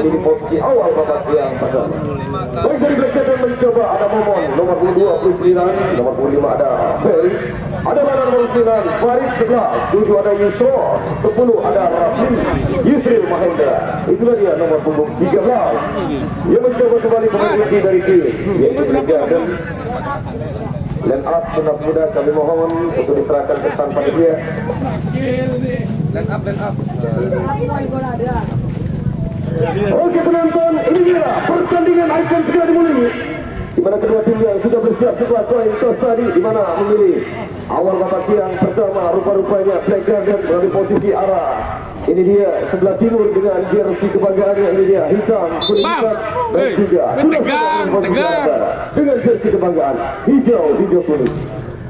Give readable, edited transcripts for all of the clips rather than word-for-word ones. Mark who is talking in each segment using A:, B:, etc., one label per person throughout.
A: di posisi awal babak yang pertama. Baik dari Blackjack mencoba ada Momon nomor 29, nomor 25 ada Ferry, ada Lana nomor 9, Farid 11, 7 ada Yusro, 10 ada Rafli, Yusril Mahendra. Itulah dia nomor punggung 13. Dia mencoba kembali pemain inti dari tim yaitu Blackjack dan as benar muda kami mohon untuk diserahkan kesan pada dia. Line up. Oke penonton, ini dia pertandingan akan segera dimulai. Di mana kedua tim yang sudah bersiap setelah coin toss tadi, di mana memilih awal babak yang pertama. Rupa-rupanya Black Garden berada di posisi arah. Ini dia sebelah timur dengan jersey kebanggaannya. Ini dia hitam, kuning hitam dan juga dengan jersey kebanggaan hijau kuning.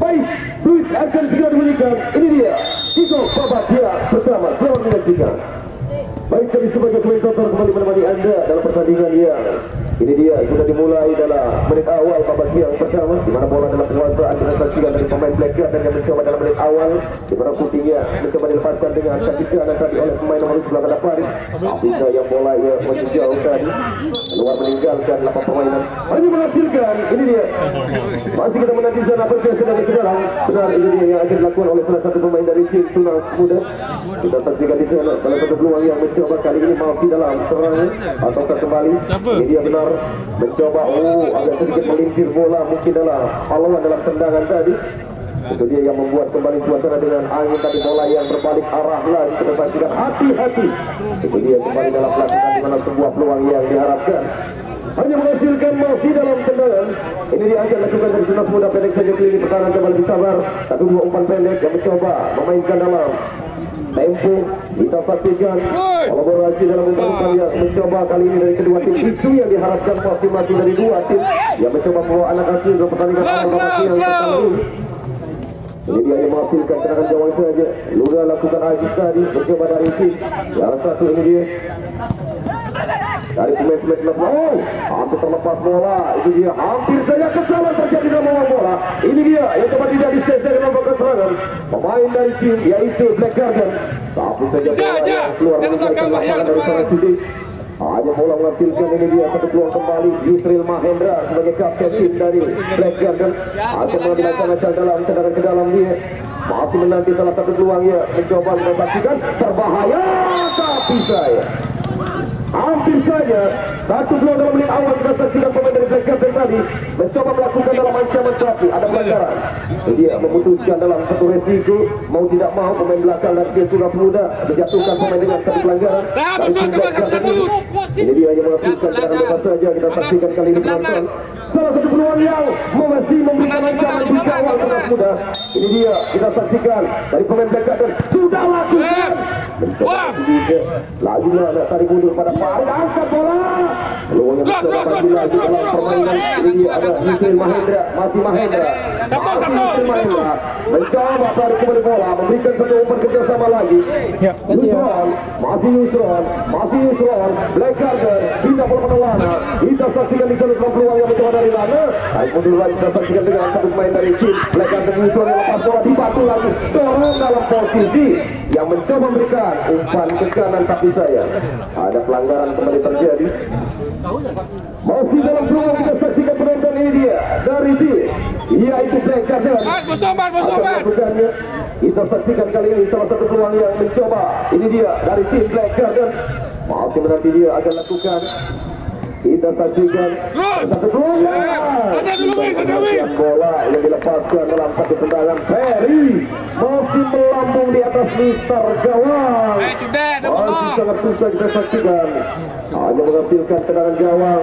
A: Baik, fluid akan segera dimulaikan. Ini dia kick-off babak yang pertama. Selamat menyaksikan. Baik, kami sebagai komentator kembali menemani Anda dalam pertandingan yang ini dia sudah dimulai dalam menit awal babak yang pertama, di mana bola dalam penguasaan kita saksikan dari pemain Black Garden yang mencoba dalam menit awal, di mana putihnya mencoba dilepaskan dengan kaki kanan tadi oleh pemain nomor 11 Farid. Bisa yang bola yang menjauh tadi keluar meninggalkan lapangan permainan, hanya menghasilkan ini dia. Masih kita menanti sana bergeser dari ke dalam. Benar, ini dia yang akan dilakukan oleh salah satu pemain dari tim Tunas Muda. Kita saksikan di sana salah satu peluang yang mencoba kali ini masih dalam serangan ataukah kembali. Ini dia benar mencoba agak sedikit melintir bola mungkin dalam paluan dalam tendangan tadi. Itu dia yang membuat kembali suasana dengan angin tadi, bola yang berbalik arah lagi. Kita saksikan hati-hati. Itu dia kembali dalam pelaksanaan di mana sebuah peluang yang diharapkan hanya menghasilkan masih dalam tendangan. Ini dia akan lakukan dari Tunas Muda pendek saja kali ini. Pertahanan kembali disabar. 1-2 umpan pendek yang mencoba memainkan dalam tempo. Kita saksikan kolaborasi dalam umpan yang mencoba kali ini dari kedua tim. Itu yang diharapkan masing-masing dari dua tim yang mencoba membawa anak asuh ke pertandingan awal babak yang pertama ini. Ini dia yang menghasilkan serangan gawang saja. Luda lakukan Agis tadi mencoba dari tim yang satu. Ini dia dari pemain hampir terlepas bola. Itu dia hampir saja kesalahan terjadi dalam bola. Ini dia yang coba tidak diseser melakukan serangan pemain dari tim yaitu Black Garden. Tapi saja bola yang keluar meninggalkan lapangan dari sana sini. Hanya bola menghasilkan ini dia satu peluang kembali. Yusril Mahendra sebagai kapten tim dari Black Garden akan mengambil acara dalam tendangan ke dalam dia. Masih menanti salah satu peluang ya, mencoba mendapatkan berbahaya, tapi saya hampir saja satu peluang dalam menit awal. Kita saksikan pemain dari Black Garden tadi mencoba melakukan dalam ancaman terapi ada pelanggaran. Dia memutuskan dalam satu resiko mau tidak mau pemain belakang dan dia Tunas Muda menjatuhkan pemain dengan satu pelanggaran. Ini dia yang menghasilkan serangan bebas saja. Kita saksikan kali ini penonton salah satu peluang yang masih memberikan ancaman di gawang Tunas Muda. Ini dia kita saksikan dari pemain Black Garden sudah lakukan mencoba lagi mana tarik mundur pada Farid, angkat bola peluangnya mencoba lagi dalam permainan. Ini ada Yusril Mahendra, masih Mahendra mencoba tarik kembali bola, memberikan satu umpan kerjasama lagi. Masih Yusron Black Garden pindah bola pada Lana. Kita saksikan di sana peluang yang mencoba dari Lana, tarik mundur lagi. Kita saksikan dengan satu pemain dari tim Black Garden. Yusron yang lepas bola dibantu lagi, dorong dalam posisi yang mencoba memberikan umpan ke kanan, tapi saya ada pelanggaran kembali terjadi. Masih dalam peluang kita saksikan penonton. Ini dia dari tim yaitu Black Garden. Kita saksikan kali ini salah satu peluang yang mencoba. Ini dia dari tim Black Garden. Masih menanti dia akan lakukan. Kita saksikan satu peluang bola yang dilepaskan dalam satu tendangan. Ferry masih melambung di atas mister gawang. Masih sangat susah kita saksikan. Hanya menghasilkan tendangan gawang.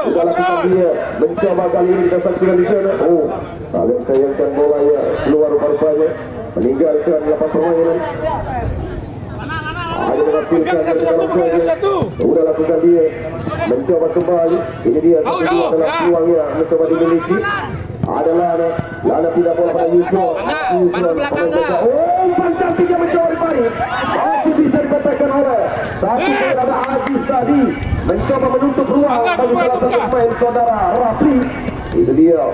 A: Sudah lakukan dia mencoba kali ini. Kita saksikan di sana. Kalian sayangkan bola ya keluar rupanya meninggalkan lapangan permainan. Hanya menghasilkan dari dalam saja. Sudah lakukan dia mencoba kembali. Ini dia satu dua adalah peluang yang mencoba dimiliki. Ada Lana tidak bola pada Yusron. Umpan cantik yang mencoba di Farid. Masih bisa dikatakan oleh tapi ada Agis tadi mencoba menutup ruang bagi salah satu pemain saudara Rafli. Itu dia.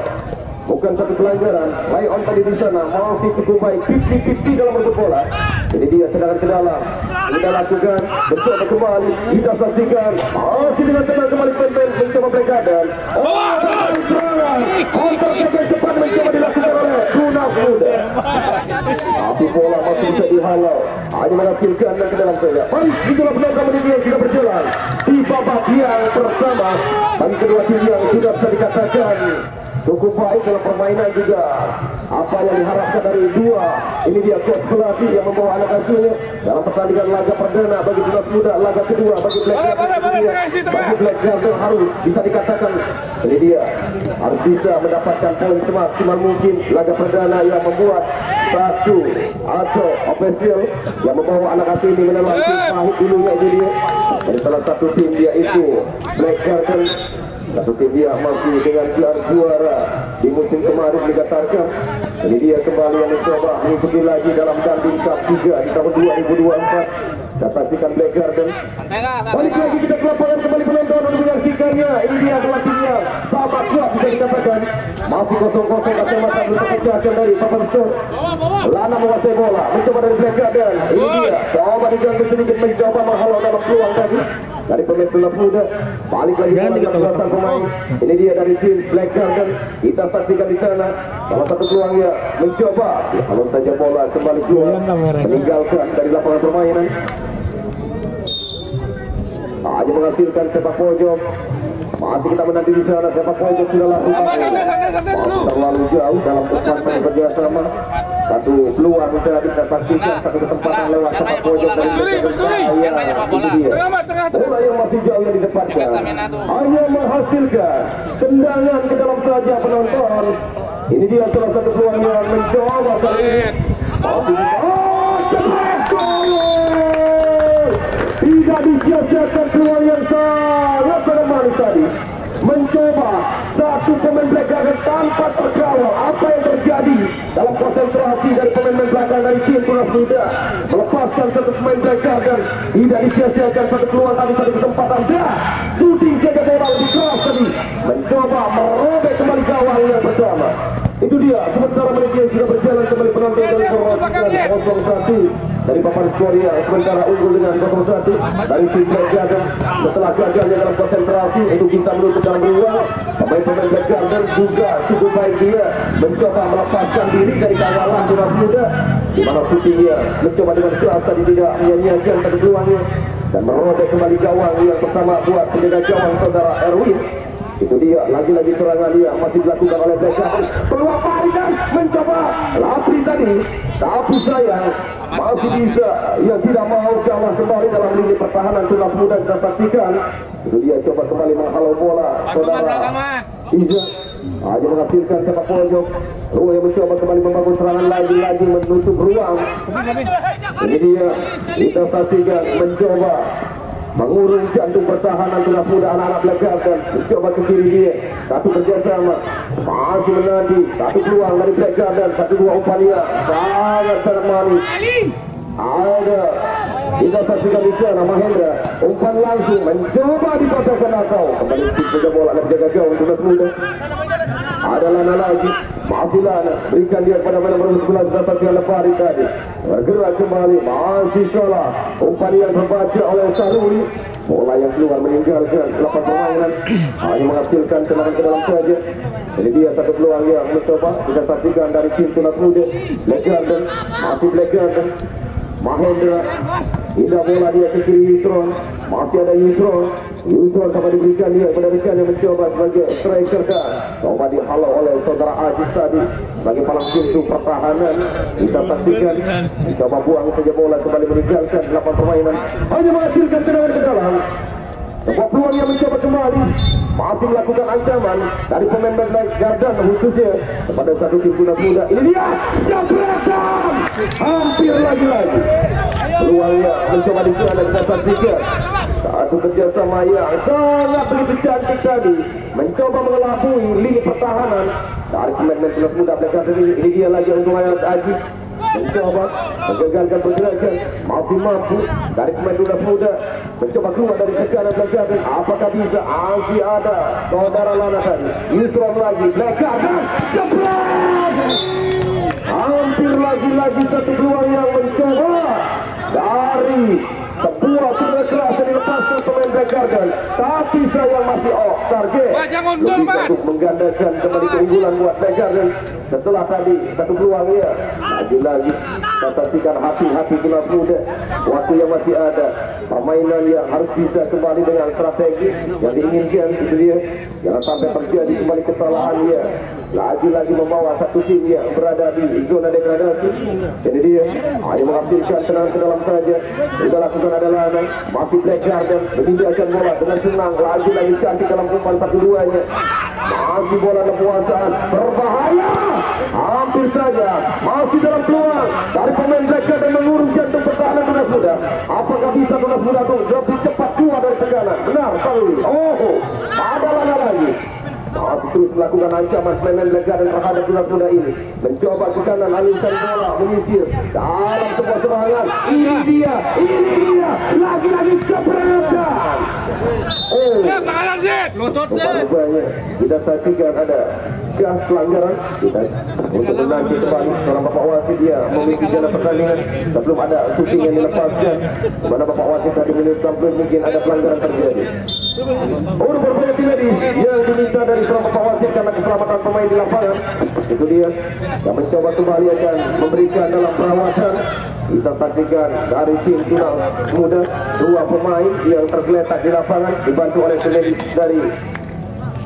A: Bukan satu pelanggaran, lay on tadi di sana masih cukup baik, 50-50 dalam bentuk bola. Jadi dia tendangan ke dalam. Kita lakukan, mencoba kembali. Kita saksikan. Masih dengan tenang kembali pemain mencoba Blackgarden. Serangan. Antar yang cepat mencoba dilakukan oleh Tunas Muda. Tapi bola masih bisa dihalau. Hanya menghasilkan dan ke dalam saja. Baik, itulah penonton menit yang sudah berjalan di babak yang pertama. Bagi kedua tim yang sudah bisa dikatakan cukup baik dalam permainan juga. Apa yang diharapkan dari dua ini dia coach pelatih yang membawa anak asuhnya dalam pertandingan laga perdana bagi Tunas Muda, laga kedua bagi Blackgarden harus bisa dikatakan ini dia harus bisa mendapatkan poin semaksimal mungkin. Laga perdana yang membuat satu atau official yang membawa anak asuh ini menelan pahit dulunya ini dia dari salah satu tim dia itu Blackgarden. Satu tim dia masih dengan gelar juara di musim kemarin dikatakan. Ini dia kembali yang mencoba mengikuti lagi dalam Dandim Cup 3 di tahun 2024. Kita saksikan Blackgarden. Balik lagi kita ke lapangan kembali penonton untuk menyaksikannya. Ini dia adalah timnya sahabat kuat bisa dikatakan. Masih kosong-kosong kacamata belum terpecahkan dari papan skor. Lana menguasai bola, mencoba dari Blackgarden. Ini dia, coba diganggu sedikit mencoba menghalau dalam peluang tadi dari pemain Tunas Muda. Balik lagi ke belasan pemain. Ini dia dari tim Blackgarden. Kita saksikan di sana salah satu peluangnya mencoba kalau saja bola kembali keluar meninggalkan dari lapangan permainan. Hanya menghasilkan sepak pojok. Masih kita menanti di sana sepak pojok sudah lakukan. Terlalu jauh dalam kesempatan kerjasama. Satu peluang kita saksikan, satu kesempatan lewat sepak pojok dari bola yang masih jauh yang didapatkan. Hanya menghasilkan tendangan ke dalam saja penonton. Ini dia salah satu peluang yang mencoba kali ini. Tidak disia-siakan peluang yang sangat manis tadi. Mencoba satu pemain Blackgarden tanpa terkawal. Apa yang terjadi dalam konsentrasi dari pemain belakang dari tim Tunas Muda melepaskan satu pemain Blackgarden. Tidak disia-siakan satu peluang tadi, satu kesempatan. Dah shooting saja bola lebih keras tadi. Mencoba merobek kembali gawang yang pertama. Itu dia sementara menit yang sudah berjalan kembali penonton dari Korwasikan 0-1 dari papan skor ya. Sementara unggul dengan 0-1 dari tim Blackgarden setelah gagalnya dalam konsentrasi untuk bisa menutup dalam ruang. Pemain-pemain Blackgarden juga cukup baik dia mencoba melepaskan diri dari kawalan Tunas Muda di mana shootingnya mencoba dengan keras tadi tidak menyanyiakan satu peluangnya dan merobek kembali gawang yang pertama buat penjaga gawang saudara Erwin. Itu dia, lagi-lagi serangan dia masih dilakukan oleh Blackgarden. Peluang Parikan mencoba Lapri tadi, tapi sayang masih bisa yang tidak mau kalah kembali dalam lini pertahanan Tunas Muda. Kita saksikan itu dia coba kembali menghalau bola saudara Iza. Hanya menghasilkan sepak pojok. Ruang yang mencoba kembali membangun serangan lagi-lagi menutup ruang. Ini dia, kita saksikan mencoba mengurung jantung pertahanan Tunas Muda anak-anak Blackgarden. Mencoba ke kiri dia, satu kerjasama masih menanti satu peluang dari Blackgarden, satu dua umpannya sangat manis. Ada kita saksikan di sana Mahendra umpan langsung mencoba dipatahkan asal kembali saja bola dan jaga gawang Tunas Muda. Ada Lana lagi, masih Lana berikan dia kepada nomor 11 kita saksikan Lepari tadi bergerak kembali, masih salah umpan yang terbaca oleh Saruli. Bola yang keluar meninggalkan lapangan permainan, hanya menghasilkan tendangan ke dalam saja. Ini dia satu peluang yang mencoba kita saksikan dari tim Tunas Muda Blackgarden. Masih Blackgarden Mahendra, indah bola dia ke kiri Yusron, masih ada Yusron sama diberikan dia kepada rekan yang mencoba sebagai striker kan. Coba dihalau oleh saudara Ajis tadi sebagai palang pintu pertahanan. Kita saksikan coba buang saja bola kembali meninggalkan lapangan permainan, hanya menghasilkan tendangan ke dalam. Sebuah peluang yang mencoba kembali masih melakukan ancaman dari pemain Blackgarden khususnya kepada satu tim Tunas Muda. Ini dia jabrakan hampir lagi-lagi peluangnya mencoba disana. Kita saksikan satu kerjasama yang sangat begitu cantik tadi mencoba mengelabui lini pertahanan dari pemain Tunas Muda Blackgarden ini. Ini dia lagi untuk Ayat Aji mencoba menggagalkan pergerakan, masih mampu dari pemain Tunas Muda mencoba keluar dari tekanan Blackgarden. Apakah bisa? Masih ada saudara Lana tadi, Yusron lagi, Blackgarden jebret. Hampir lagi-lagi satu peluang yang mencoba Garden, tapi sayang masih off target. Lebih untuk menggandakan kembali keunggulan buat Black Garden. Setelah tadi satu peluang ya, lagi-lagi kita saksikan hati-hati Tunas Muda. Waktu yang masih ada, permainan yang harus bisa kembali dengan strategi yang diinginkan. Itu dia, jangan sampai terjadi kembali kesalahan ya. Lagi-lagi membawa satu tim yang berada di zona degradasi. Jadi dia hanya menghasilkan tendangan ke dalam saja. Sudah lakukan adalah masih Black Garden memindahkan bola dengan senang. Lagi-lagi cantik dalam umpan 1-2-nya. Masih bola kekuasaan berbahaya. Hampir saja masih dalam peluang dari pemain Black Garden mengurus jantung pertahanan Tunas Muda. Apakah bisa Tunas Muda itu lebih cepat keluar dari tekanan? Benar sekali. Oh, ada lana lagi. Masih terus melakukan ancaman pemain Black Garden terhadap Tunas Muda ini. Mencoba ke kanan, alihkan bola, menyisir dalam sebuah serangan. Ini dia, lagi-lagi keberatan. Oh, rupanya kita saksikan ada pelanggaran. Kita untuk menanti kembali seorang bapak wasit dia memiliki jalan pertandingan sebelum ada shooting yang dilepaskan. Mana bapak wasit tadi menunjukkan mungkin ada pelanggaran terjadi. Oh, berbeda medis yang diminta dari seorang bapak wasit karena keselamatan pemain di lapangan. Itu dia yang mencoba kembali akan memberikan dalam perawatan. Kita saksikan dari tim Tunas Muda, dua pemain yang tergeletak di lapangan dibantu oleh medis dari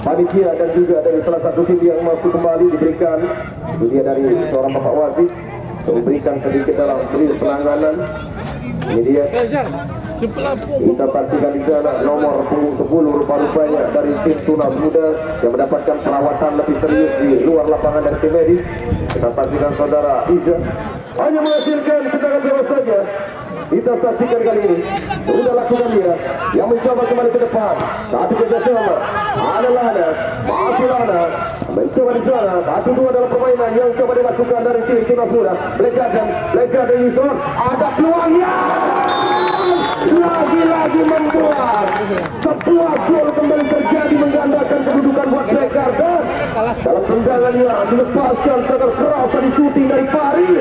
A: panitia dan juga dari salah satu tim yang masuk kembali diberikan. Itu dia dari seorang bapak wasit memberikan sedikit dalam penanganan. Ini dia. Kita saksikan di sana nomor 10 rupa-rupanya dari tim Tunas Muda yang mendapatkan perawatan lebih serius di luar lapangan dari tim medis. Kita saksikan saudara Iza hanya menghasilkan tendangan bebas saja. Kita saksikan kali ini sudah lakukan dia yang mencoba kembali ke depan. Satu kerjasama ada Lana, masih Lana mencoba di sana. 1-2 dalam permainan yang coba dilakukan dari tim Tunas Muda. Black Garden Yusuf ada peluangnya. Lagi-lagi membuat sebuah gol kembali terjadi menggandakan kedudukan buat Black Garden. Dalam tendangannya dilepaskan sangat keras dari shooting dari Fari.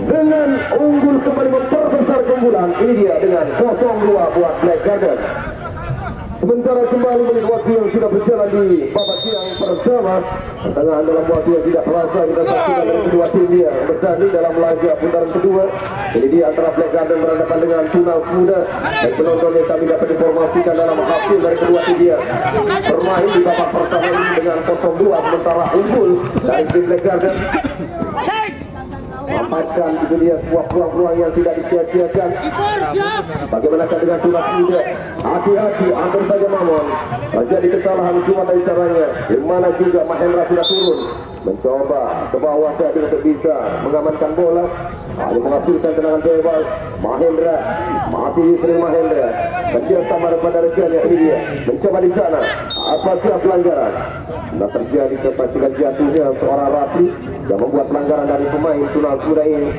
A: Dengan unggul kembali memperbesar keunggulan. Ini dia dengan 0-2 buat Black Garden. Sementara kembali menit waktu yang sudah berjalan di babak yang pertama. Pertengahan dalam waktu yang tidak terasa kita saksikan dari kedua tim dia bertanding dalam laga putaran kedua. Ini dia antara Black Garden berhadapan dengan Tunas Muda. Dan penontonnya kami dapat informasikan dalam hasil dari kedua tim dia bermain di babak pertama ini dengan 0-2 sementara unggul dari tim Black Garden. Dapatkan itu dia sebuah peluang-peluang yang tidak disia-siakan. Bagaimana dengan Tunas Muda? Hati-hati, hampir saja Mamon terjadi kesalahan cuma dari caranya. Di mana juga Mahendra sudah turun mencoba ke bawah tadi untuk bisa mengamankan bola. Hanya menghasilkan tendangan bebas. Mahendra masih Yusril Mahendra kerja sama daripada rekannya. Ini dia mencoba di sana. Apakah pelanggaran? Nah, terjadi kepastikan jatuhnya seorang Rafli yang membuat pelanggaran dari pemain Tunas Muda ini.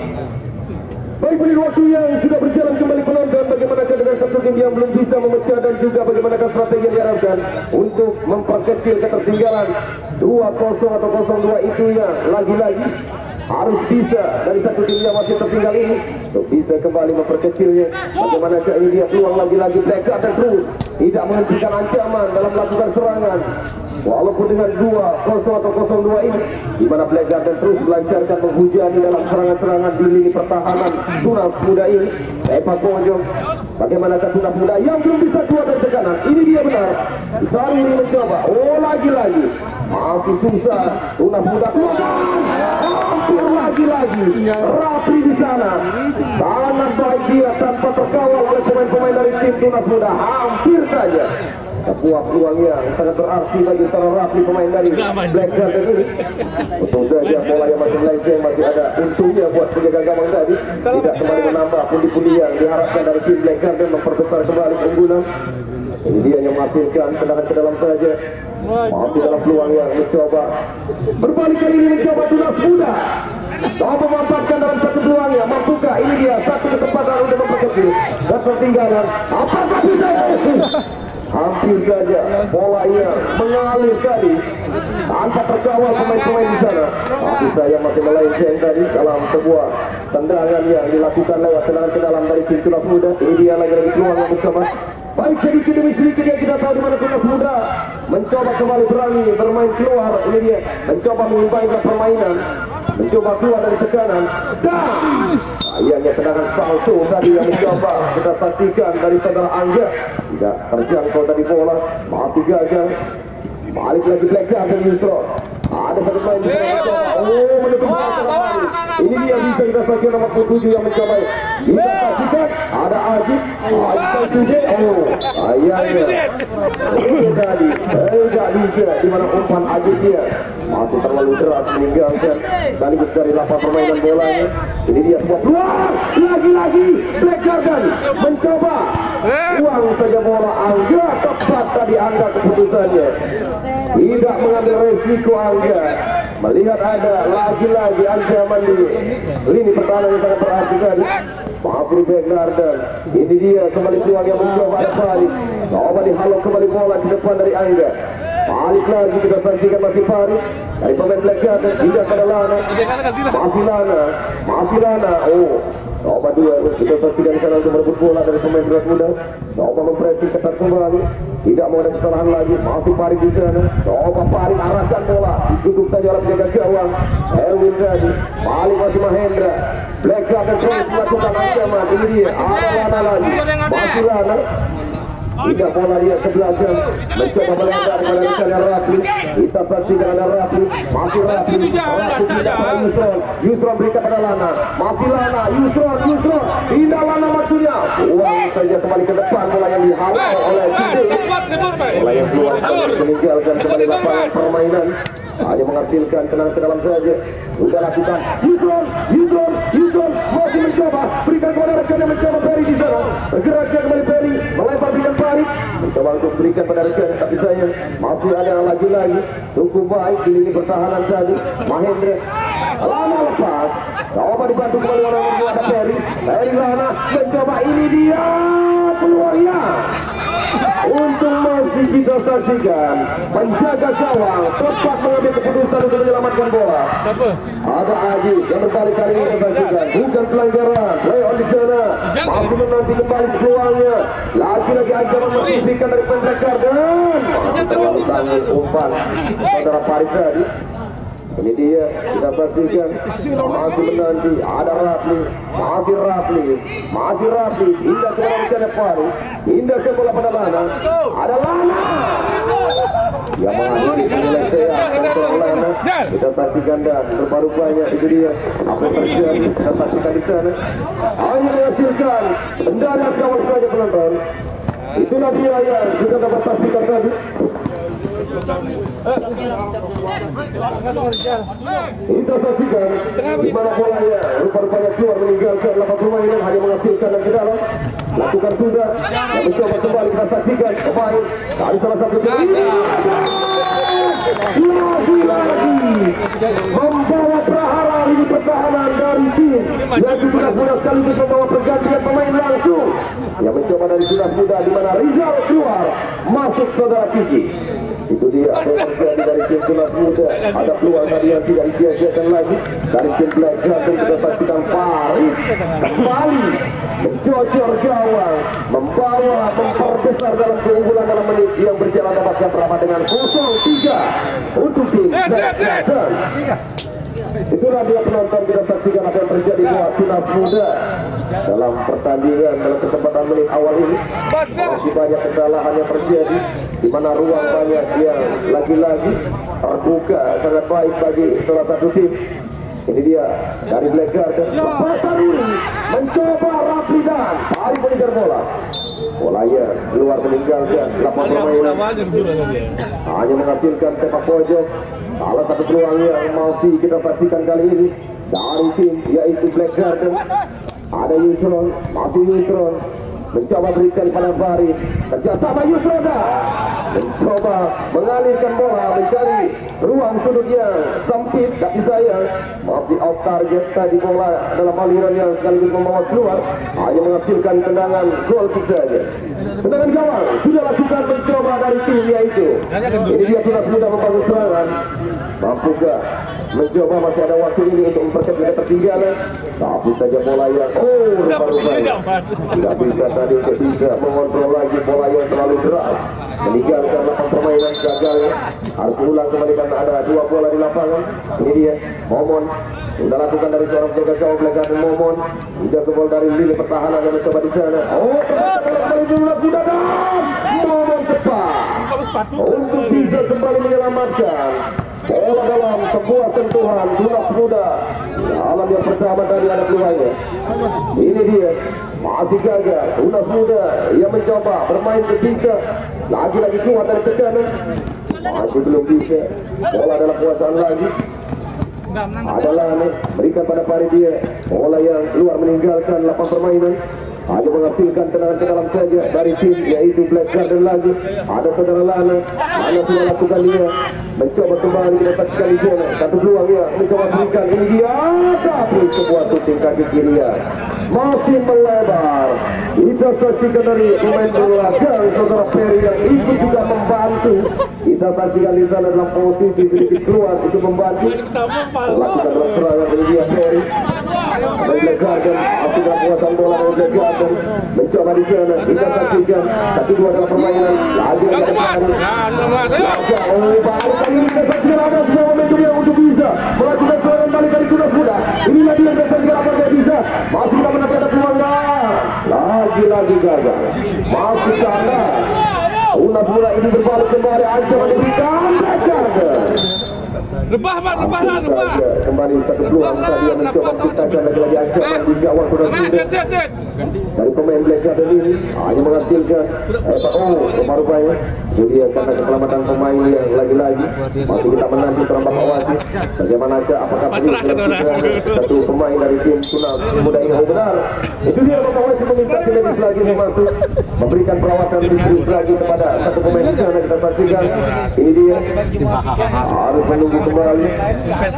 A: Baik, menit waktu yang sudah berjalan kembali penonton. Bagaimanakah dengan satu tim yang belum bisa memecah dan juga bagaimanakah strategi yang diharapkan untuk memperkecil ketertinggalan 2-0 atau 0-2 itu yang lagi-lagi harus bisa dari satu tim yang masih tertinggal ini untuk bisa kembali memperkecilnya. Bagaimanakah ini dia peluang lagi-lagi Black Garden terus tidak menghentikan ancaman dalam melakukan serangan. Walaupun dengan 2-0 atau 0-2 ini, di mana Black Garden terus melancarkan menghujani dalam serangan-serangan di lini pertahanan Tunas Muda ini. Epak Pojok, bagaimanakah Tunas Muda yang belum bisa keluar dari tekanan? Ini dia benar. Sari ini mencoba. Oh, lagi-lagi masih susah Tunas Muda keluar. Hampir lagi-lagi Rafli di sana. Sangat baik dia tanpa terkawal oleh pemain-pemain dari tim Tunas Muda. Hampir saja sebuah peluang yang sangat berarti bagi seorang Rafli pemain dari Black Garden ini. Untung saja bola yang masih melenceng, masih ada untungnya buat penjaga gawang tadi. Tidak kembali menambah pundi-pundi yang diharapkan dari tim Black Garden memperbesar kembali keunggulan. Ini dia yang menghasilkan tendangan ke dalam saja. Masih dalam peluang yang mencoba berbalik kali ini mencoba Tunas Muda. Dapat memanfaatkan dalam satu peluangnya. Mampukah? Ini dia satu kesempatan untuk memperkecil ketertinggalan. Apakah bisa? Hampir saja bolanya mengalir tadi tanpa terkawal pemain-pemain di sana. Tapi saya masih melenceng tadi dalam sebuah tendangan yang dilakukan lewat tendangan ke dalam dari tim Tunas Muda. Ini dia lagi-lagi peluang yang bersama Baik, sedikit demi sedikit yang kita tahu di mana tunas muda mencoba kembali berani bermain keluar. Ini dia mencoba mengubahkan permainan, mencoba keluar dari tekanan. Dan ayahnya tendangan palsu tadi yang mencoba kita saksikan dari saudara Angga, tidak terjangkau dari bola, masih gagal. Balik lagi Black Garden Yusro. Ada satu main di sana. Oh, menutup bola. Ini dia bisa kita saksikan nomor 7 yang mencoba. Kita saksikan ada Aziz. Aziz Sujud. Oh, ayahnya. Tadi tidak bisa di mana umpan Aziz dia masih terlalu deras meninggalkan sekaligus dari lapangan permainan bolanya. Ini dia sebuah peluang. Lagi-lagi Black Garden mencoba buang saja bola. Angga tepat tadi Angga keputusannya. Tidak mengambil resiko Angga. Melihat ada lagi-lagi ancaman di lini pertahanan yang sangat berarti tadi. Maafkan Black Garden. Ini dia kembali peluang yang mencoba ada Farid. Coba dihalau kembali bola di depan dari Angga. Balik lagi kita saksikan masih Farid dari pemain Black Garden hingga pada Lana. Masih Lana. Oh, coba dua kita saksikan di sana untuk merebut bola dari pemain berat muda. Coba mempressing ketat kembali. Tidak mau ada kesalahan lagi. Masih Farid di sana. Coba Farid arahkan bola. Ditutup saja oleh penjaga gawang Erwin tadi. Balik masih Mahendra. Black Garden terus melakukan ancaman. Ini dia. Ada Lana lagi. Masih Lana. Tidak bola dia ke belakang, mencoba melebar kepada misalnya Rafli. Kita saksikan ada Rafli, masih Rafli tidak pada Yusron berikan pada Lana, masih Lana, Yusron, tidak Lana maksudnya. Uang saja kembali ke depan, bola yang dihalau oleh Cide. Bola yang keluar meninggalkan kembali lapangan permainan. Hanya menghasilkan tenang ke dalam saja. Sudah lakukan Yusron masih mencoba berikan kepada rekan yang mencoba Perry di sana. Bergeraknya kembali Perry melempar berikan Farid, mencoba untuk berikan pada rekan, tapi sayang masih ada lagi cukup baik di lini pertahanan tadi. Mahendra Lana lepas, coba dibantu kembali oleh ada Perry Lana mencoba, ini dia peluangnya. Untuk masih kita saksikan penjaga gawang tepat mengambil keputusan untuk menyelamatkan bola. Ada Aziz yang berbalik kali ini kita saksikan, bukan pelanggaran. Leon di sana masih menanti kembali peluangnya. Lagi-lagi ancaman masih diberikan dari Black Garden. Terlalu tanggung umpan saudara Farid tadi. Ini dia kita saksikan masih menanti ada Rafli, masih Rafli indah ke dalam sana Farid, indah ke bola pada Lana, ada Lana yang mengambil nilai saya kontrol Lana. Kita saksikan dan terbaru banyak itu dia apa yang terjadi. Kita saksikan di sana hanya menghasilkan tendangan gawang saja penonton. Itulah dia yang kita dapat saksikan tadi. Kita saksikan di mana bolanya rupa-rupanya keluar meninggalkan lapangan permainan, hanya menghasilkan dan ke dalam lakukan sudah dan mencoba kembali. Kita saksikan pemain dari salah satu tim lagi membawa prahara ini pertahanan dari tim yang sudah mudah sekaligus membawa pergantian pemain langsung yang mencoba dari sudah muda, di mana Rizal keluar masuk saudara Kiki. Itu dia apa yang terjadi dari tim tunas muda. Ada peluang tadi yang tidak disia-siakan lagi dari tim Black Garden. Kita saksikan Farid kembali mencocor gawang, memperbesar dalam keunggulan dalam menit yang berjalan dapatkan berapat dengan 0-3 untuk tim Black Garden. Itulah dia penonton, kita saksikan apa yang terjadi buat tunas muda dalam pertandingan dalam kesempatan menit awal ini. Masih banyak kesalahan yang terjadi, di mana ruang banyak yang lagi-lagi terbuka sangat baik bagi salah satu tim. Ini dia dari Black Garden, Basaruri mencoba Rafli dan Farid mengejar bola. Bolanya keluar meninggalkan lapangan permainan, hanya menghasilkan sepak pojok. Salah satu peluang yang masih kita saksikan kali ini dari tim yaitu Black Garden. Ada Yusron, masih Yusron mencoba berikan pada Farid, kerjasama Yusron mencoba mengalirkan bola, mencari ruang sudut yang sempit, tapi sayang masih off target tadi bola dalam aliran yang sekaligus membawa keluar, hanya menghasilkan tendangan gol saja. Tendangan gawang sudah lakukan mencoba dari tim yaitu ini dia tunas muda membangun serangan. Mampukah mencoba, masih ada waktu ini untuk mempercepat ketertinggalan. Tapi saja bola yang tidak bisa tadi untuk bisa mengontrol lagi bola yang terlalu keras, meninggalkan lapangan permainan. Gagal, harus ulang kembali karena ada 2 bola di lapangan. Ini dia Momon, sudah lakukan dari seorang jaga gawang belakang Momon, juga ke bola dari lini pertahanan yang mencoba di sana. Kembali dulu Momon cepat untuk bisa kembali menyelamatkan bola dalam sebuah sentuhan. Tunas muda dalam yang pertama tadi ada peluangnya. Ini dia masih gagal. Tunas muda yang mencoba bermain ketika lagi-lagi kuat dari tekanan, masih belum bisa. Bola dalam kuasaan lagi adalah berikan pada Pari dia. Bola yang keluar meninggalkan lapangan permainan, hanya menghasilkan tendangan ke dalam saja dari tim yaitu Black Garden lagi. Ada saudara Lana sudah lakukan dia, mencoba kembali kita saksikan di sana. Satu peluang ya, mencoba berikan, ini dia, tapi sebuah shooting kaki kiri ya masih melebar. Kita saksikan dari pemain belakang saudara Ferry yang ikut juga membantu. Kita saksikan di sana dalam posisi sedikit keluar itu membantu lakukan dalam serangan dari dia Ferry. Black Garden aktifkan kuasaan bola dari Black Garden, mencoba di sana. Kita saksikan 1-2 dalam permainan lagi ada Pari. Baru kali ini kita saksikan ada sebuah momentum yang untuk bisa melakukan serangan balik dari Tunas Muda. Inilah dia yang kita saksikan apa dia bisa. Masih kita mendapat peluang lagi gagal. Masih sana Tunas Muda ini berbalik kembali, ancaman diberikan Black Garden.
B: Rebah
A: kembali satu peluang tadi yang mencoba menciptakan lagi-lagi ancaman di gawang Tunas Muda dari pemain Black Garden ini, hanya menghasilkan rupanya jadi karena keselamatan pemain yang lagi-lagi masih kita menanti terambah wasit bagaimanakah apakah satu pemain dari tim Tunas Muda ini benar. Itu dia Bapak Wasit meminta tim medis lagi masuk memberikan perawatan medis lagi kepada satu pemain di sana. Kita saksikan ini dia harus menunggu kembali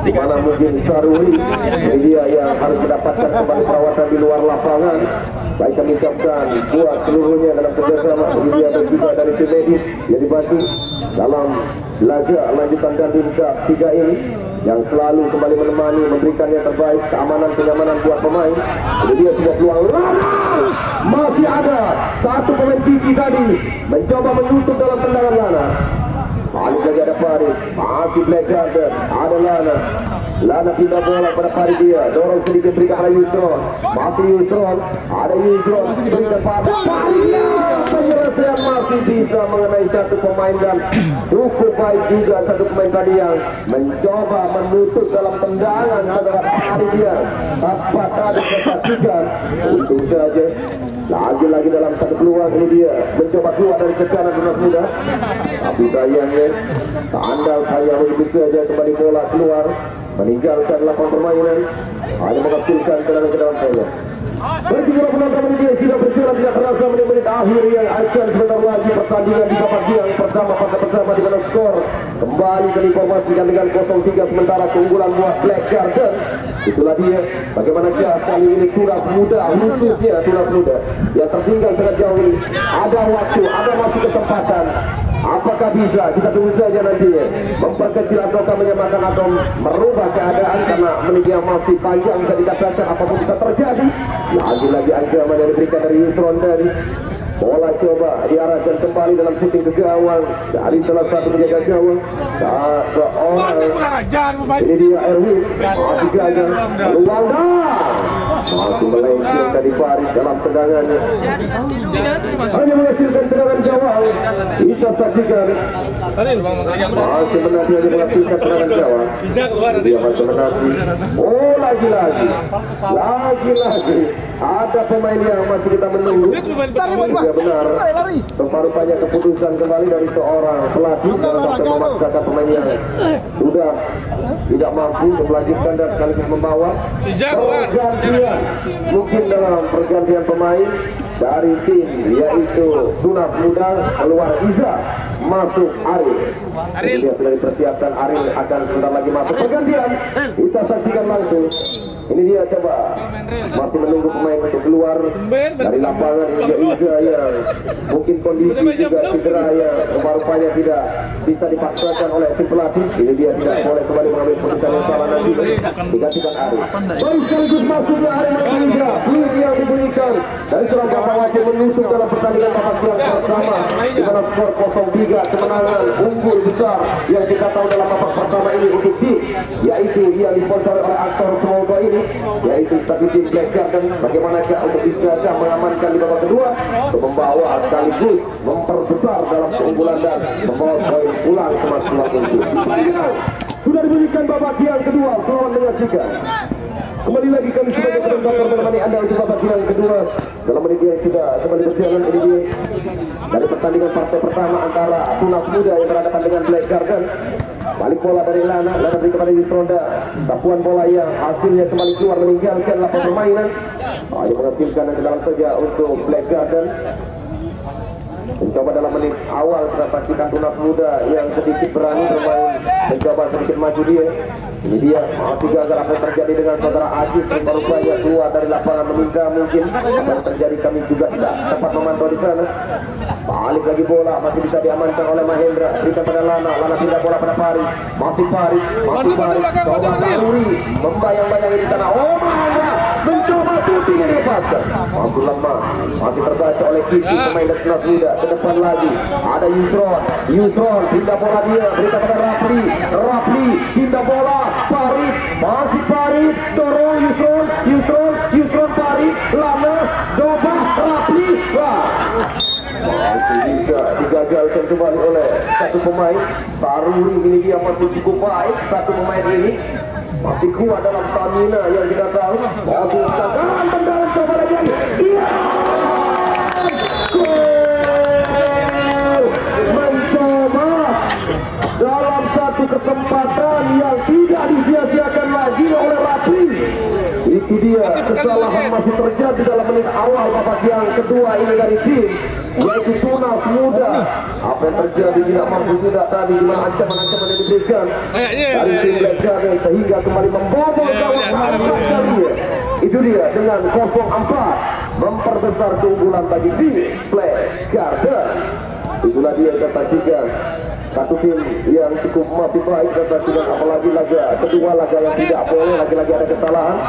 A: di mana mungkin Saruri, ini dia yang harus mendapatkan kembali perawatan di luar lapangan. Baik kami ucapkan buat seluruhnya dalam kerjasama ini dia dan juga dari tim medis yang dibantu dalam laga lanjutan dan Cup 3 ini yang selalu kembali menemani, memberikan yang terbaik, kenyamanan buat pemain. Ini dia sebuah peluang masih ada satu pemain tinggi tadi mencoba menutup dalam tendangan Lana. Balik lagi ada Pari, masih Black Garden, ada Lana pindah bola pada Pari dia, dorong sedikit berikan pada Yusron, masih Yusron, ada Yusron, berikan pada Pari, penyelesaian masih bisa mengenai satu pemain dan cukup baik juga satu pemain tadi yang mencoba menutup dalam tendangan saudara Pari dia, dapat tadi kesaksikan, untung saja. Lagi-lagi dalam satu peluang ini dia mencoba keluar dari tekanan Tunas Muda, tapi sayangnya andal saya begitu saja kembali bola keluar meninggalkan lapangan permainan, hanya menghasilkan tendangan ke dalam bola. Bagi para penonton ini dia sudah berjalan tidak terasa menit-menit akhir yang akan sebentar lagi pertandingan di babak yang pertama di mana skor kembali diinformasikan dengan 0-3 sementara keunggulan buat Black Garden. Itulah dia bagaimana kali ini Tunas Muda, khususnya Tunas Muda yang tertinggal sangat jauh ini. Ada waktu, ada masih kesempatan. Apakah bisa? Kita tunggu saja nantinya. Memperkecil ataukah menyamakan atau merubah keadaan karena menit yang masih panjang bisa dikatakan apapun bisa terjadi. Lagi-lagi ancaman yang diberikan dari Yusron dari bola coba diarahkan kembali dalam shooting ke gawang dari salah satu penjaga gawang. Ini dia Erwin masih gagal peluang masih melenceng dari Paris dalam tendangannya, hanya menghasilkan tendangan gawang. Kita saksikan masih menanti hanya menghasilkan tendangan gawang. Dia masih menanti. Oh lagi-lagi ada pemain yang masih kita menunggu. Ya benar, rupanya keputusan kembali dari seorang pelatih dalam waktu memaksakan pemain yang sudah tidak mampu untuk melanjutkan dan sekaligus membawa pergantian, mungkin dalam pergantian pemain dari tim yaitu Tunas Muda keluar Iza, masuk Aril. Dia sudah dipersiapkan, Aril akan sebentar lagi masuk pergantian. Kita saksikan langsung Ini dia coba masih menunggu pemain untuk keluar dari lapangan. Ini Iga yang mungkin kondisi juga cedera yang rupa-rupanya tidak bisa dipaksakan oleh tim pelatih. Ini dia tidak boleh kembali mengambil keputusan yang salah nanti digantikan Arif. Baik sekaligus masuknya Arif Indra. Fluid yang diberikan dari Surabaya Wajib menyusul dalam pertandingan babak yang pertama di mana skor 0-3 kemenangan unggul besar yang kita tahu dalam babak pertama ini untuk tim yaitu yang disponsori oleh aktor semoga ini yaitu satu tim Black Garden. Bagaimanakah untuk bisa mengamankan di babak kedua untuk membawa sekaligus memperbesar dalam keunggulan dan membawa poin pulang semaksimal mungkin. Sudah diberikan babak yang kedua, selamat menyaksikan. Kembali lagi kami sebagai koordinator menemani Anda untuk babak yang kedua. Dalam menit yang sudah kembali berjalan ini dia dari pertandingan partai pertama antara Tunas Muda yang berhadapan dengan Black Garden. Balik bola dari Lana beri kepada Yusronda. Tapuan bola yang hasilnya kembali keluar meninggalkan lapangan permainan. Yang menghasilkan yang ke dalam saja untuk Black Garden. Mencoba dalam menit awal kita saksikan Tunas Muda yang sedikit berani bermain, mencoba sedikit maju dia. Ini dia masih gagal. Apa yang terjadi dengan saudara Aziz yang baru saja keluar dari lapangan meminta mungkin apa yang terjadi kami juga tidak dapat memantau di sana. Balik lagi bola masih bisa diamankan oleh Mahendra. Berikan pada Lana. Lana pindah bola pada Paris. Masih Paris. Coba Saruri membayang-bayangi di sana. Oh Mahendra mencoba shooting yang dilepaskan. Masih lemah. Masih terbaca oleh Kiki pemain dari Tunas Muda. Ke depan lagi ada Yusron pindah bola dia. Berikan pada Rapli pindah bola. Paris masih Paris. Dorong Yusron Paris. Lana Doba Rapli. Masih bisa digagalkan kembali oleh satu pemain. Saruri ini dia masih cukup baik. Satu pemain ini masih kuat dalam stamina yang kita tahu. Masih dalam tendangan coba lagi. Iya. Gol. Mencoba dalam satu kesempatan yang tidak disia-siakan lagi oleh Rapi. Itu dia kesalahan masih terjadi dalam menit awal babak yang kedua ini dari tim yaitu Tunas Muda. Apa yang terjadi tidak mampu juga tadi di mana ancaman-ancaman yang diberikan dari tim Black Garden sehingga kembali membobol gawang angkat kalinya. Itu dia dengan 0-4 memperbesar keunggulan bagi tim Black Garden. Itulah dia kita saksikan satu tim yang cukup masih baik kita saksikan, apalagi laga kedua, laga yang tidak boleh lagi-lagi ada kesalahan.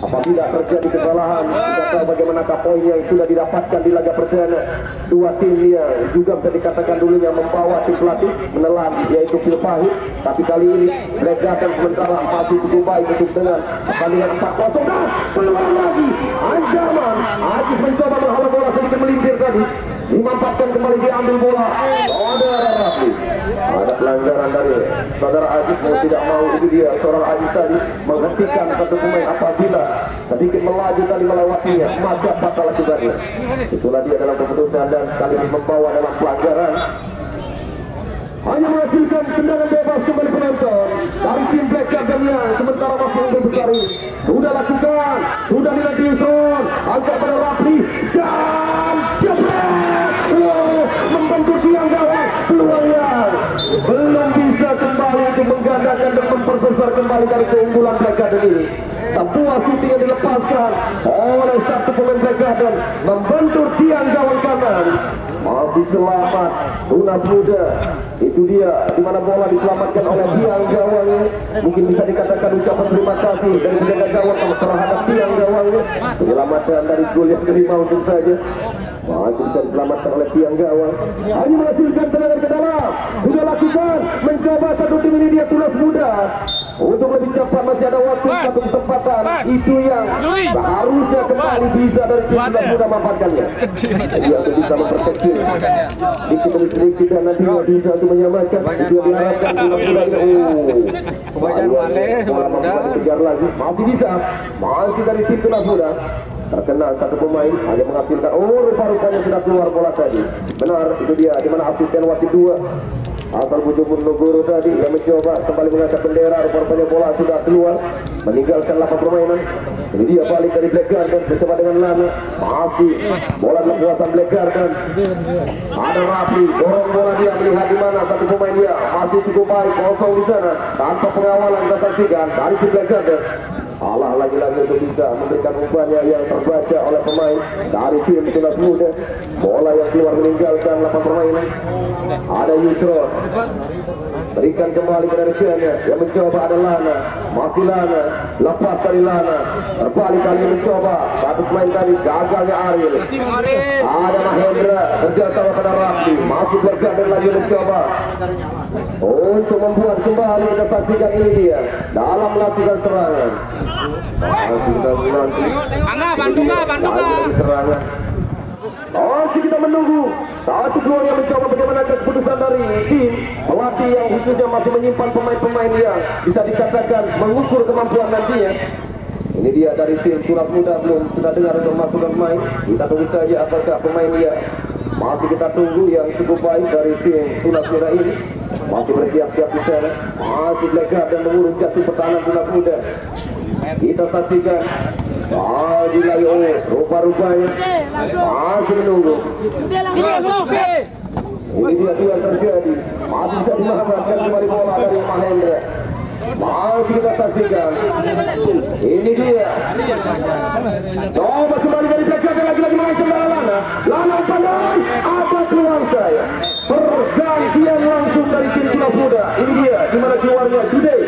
A: Apabila terjadi kesalahan, kita tahu bagaimana poin yang sudah didapatkan di laga perdana. Dua tim yang juga bisa dikatakan dulunya membawa tim pelatih menelan yaitu Phil Fahid. Tapi kali ini Black Garden sementara masih cukup baik untuk dengan pertandingan 4-0 dan peluang lagi. Ancaman Aziz mencoba menghalau bola sedikit melintir tadi. Dimanfaatkan kembali diambil bola. Saudara Rafi. Ada pelanggaran dari saudara Aziz mau tidak mau. Itu dia seorang Aziz tadi menghentikan satu pemain apabila sedikit melaju tadi melewatinya maka batal akibatnya. Itulah dia dalam keputusan dan sekali ini membawa dalam pelanggaran. Hanya menghasilkan tendangan bebas kembali penonton dari tim Black Garden yang sementara masih unggul besar ini. Sudah lakukan, sudah dilatih Yusron, angkat pada Rapli dan jebret. Membentuk tiang gawang, peluangnya belum bisa kembali untuk menggandakan dan memperbesar kembali dari keunggulan Black Garden ini. Sebuah shooting yang dilepaskan oleh satu pemain Black Garden membentur tiang gawang kanan. Masih selamat Tunas Muda. Itu dia di mana bola diselamatkan oleh tiang gawangnya. Mungkin bisa dikatakan ucapan terima kasih dari penjaga gawang terhadap tiang gawangnya. Penyelamatan dari gol yang kelima untuk saja masih bisa diselamatkan oleh tiang gawang. Hanya menghasilkan tendangan ke dalam. Sudah lakukan mencoba satu tim ini dia Tunas Muda untuk lebih cepat. Masih ada waktu satu kesempatan itu yang seharusnya kembali bisa dari tim Tunas Muda memanfaatkannya. Dia bisa memproteksi sedikit demi sedikit dan nantinya bisa untuk menyelamatkan. Itu yang diharapkan Tunas Muda ini. Masih bisa, masih dari tim Tunas Muda. Terkena satu pemain hanya menghasilkan rupa-rupanya sudah keluar bola tadi. Benar, itu dia di mana asisten wasit 2 asal Bujubun Nogoro tadi yang mencoba kembali mengangkat bendera. Rupa-rupanya bola sudah keluar meninggalkan lapangan permainan. Ini dia balik dari Black Garden bersama dengan Lana. Masih bola dalam kuasa Black Garden. Ada Rafi dorong bola dia melihat di mana satu pemain dia masih cukup baik kosong di sana tanpa pengawalan. Kita saksikan dari Black Garden. Allah lagi-lagi untuk bisa memberikan umpannya yang terbaca oleh pemain dari tim Tunas Muda. Bola yang keluar meninggalkan lapangan permainan. Ada Yusron, berikan kembali ke Dersiannya, yang mencoba ada Lana, masih Lana, lepas dari Lana, terbalik kali mencoba, satu pemain tadi gagalnya Ariel. Ada Mahendra, kerjasama pada Raffi, masih bergandeng lagi mencoba untuk membuat kembali. Kita saksikan ini dia dalam melakukan serangan. Serangan. Kita menunggu satu keluar yang mencoba bagaimana keputusan dari tim pelatih yang khususnya masih menyimpan pemain-pemain yang bisa dikatakan mengukur kemampuan nantinya. Ini dia dari tim Tunas Muda, belum kita dengar untuk masukkan pemain. Kita tunggu saja apakah pemain dia masih kita tunggu yang cukup baik dari tim Tunas Muda ini. Masih bersiap-siap di sana, masih legar dan mengurus jatuh pertahanan Tunas Muda. Kita saksikan lagi rupa-rupanya masih menunggu. Ini dia yang terjadi, masih bisa dimanfaatkan kembali bola dari Mahendra. Masih kita saksikan. Ini dia. Coba kembali dari belakang dan lagi-lagi mengancam Lana. Lana pandai, ada peluang saya. Pergantian langsung dari tim Tunas Muda. Ini dia, dimana keluarnya Today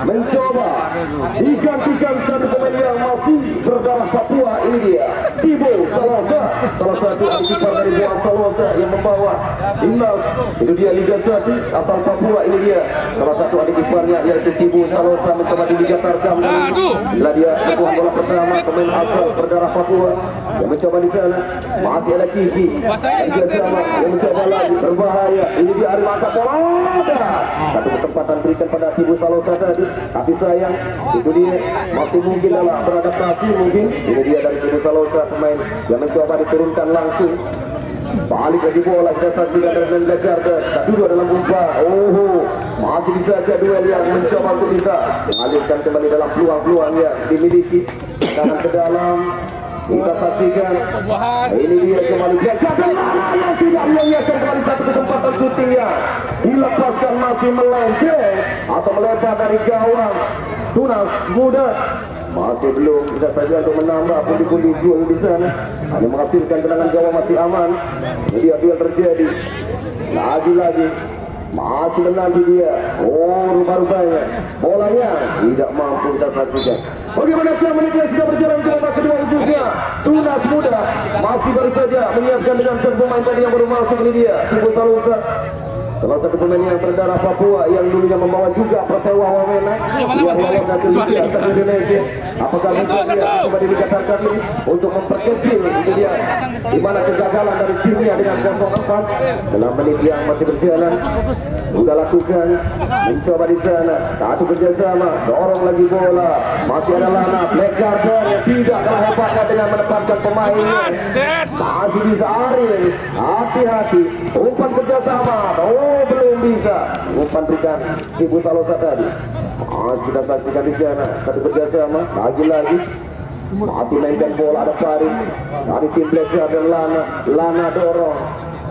A: mencoba digantikan satu pemain yang masih berdarah Papua. Ini dia Tibo Salosa, salah satu kiper dari Boa Salosa yang membawa timnas. Itu dia Liga 1 asal Papua. Ini dia salah satu adik kipernya yaitu Tibo Salosa mencoba di Liga Tarkam. Bila dia sebuah bola pertama pemain asal berdarah Papua yang mencoba di sana. Masih ada Kiki yang mencoba lagi berbahaya. Ini dia Ari angkat bola. Satu kesempatan berikan pada Tibo Salosa tadi. Tapi sayang, itu dia masih mungkin dalam beradaptasi mungkin. Ini dia dari Tibo Salosa, pemain yang mencoba diturunkan langsung. Balik lagi bola, kita saksikan dari Jakarta. Kedua dalam umpan. Masih bisa ada duel yang mencoba untuk bisa mengalirkan kembali dalam peluang-peluang yang dimiliki. Kanan ke dalam. Kita saksikan. Ini dia kembali Jakarta yang tidak menyiapkan kembali satu kesempatan syutingnya. Dilepaskan masih melenceng atau melebar dari gawang Tunas Muda. Masih belum bisa saja untuk menambah pundi-pundi gol di sana. Hanya menghasilkan tendangan gawang masih aman. Ini dia duel terjadi. Lagi-lagi masih menanti dia. Rupa-rupanya bolanya tidak mampu kita saksikan. Bagaimana menit yang sudah berjalan ke babak kedua ujungnya. Tunas Muda masih baru saja menyiapkan dengan satu pemain tadi yang baru masuk. Ini dia Tibo Salosa, salah satu pemain yang berdarah Papua yang dulunya membawa juga Persewa Wamena yang lolos dari Liga Indonesia. Apakah mungkin dia kembali dikatakan ini untuk memperkecil itu dia di mana kegagalan dari timnya dengan 0-4 dalam menit yang masih berjalan. Sudah lakukan mencoba di sana satu kerjasama, dorong lagi bola, masih ada Lana Black Garden yang tidak kalah hebatnya dengan menempatkan pemainnya. Masih bisa Ariel, hati-hati umpan kerjasama. Belum bisa umpan berikan Tibo Salosa tadi. Kita saksikan di sana satu kerjasama lagi-lagi. Masih mainkan bola, ada Farid dari tim Black Garden. Lana dorong.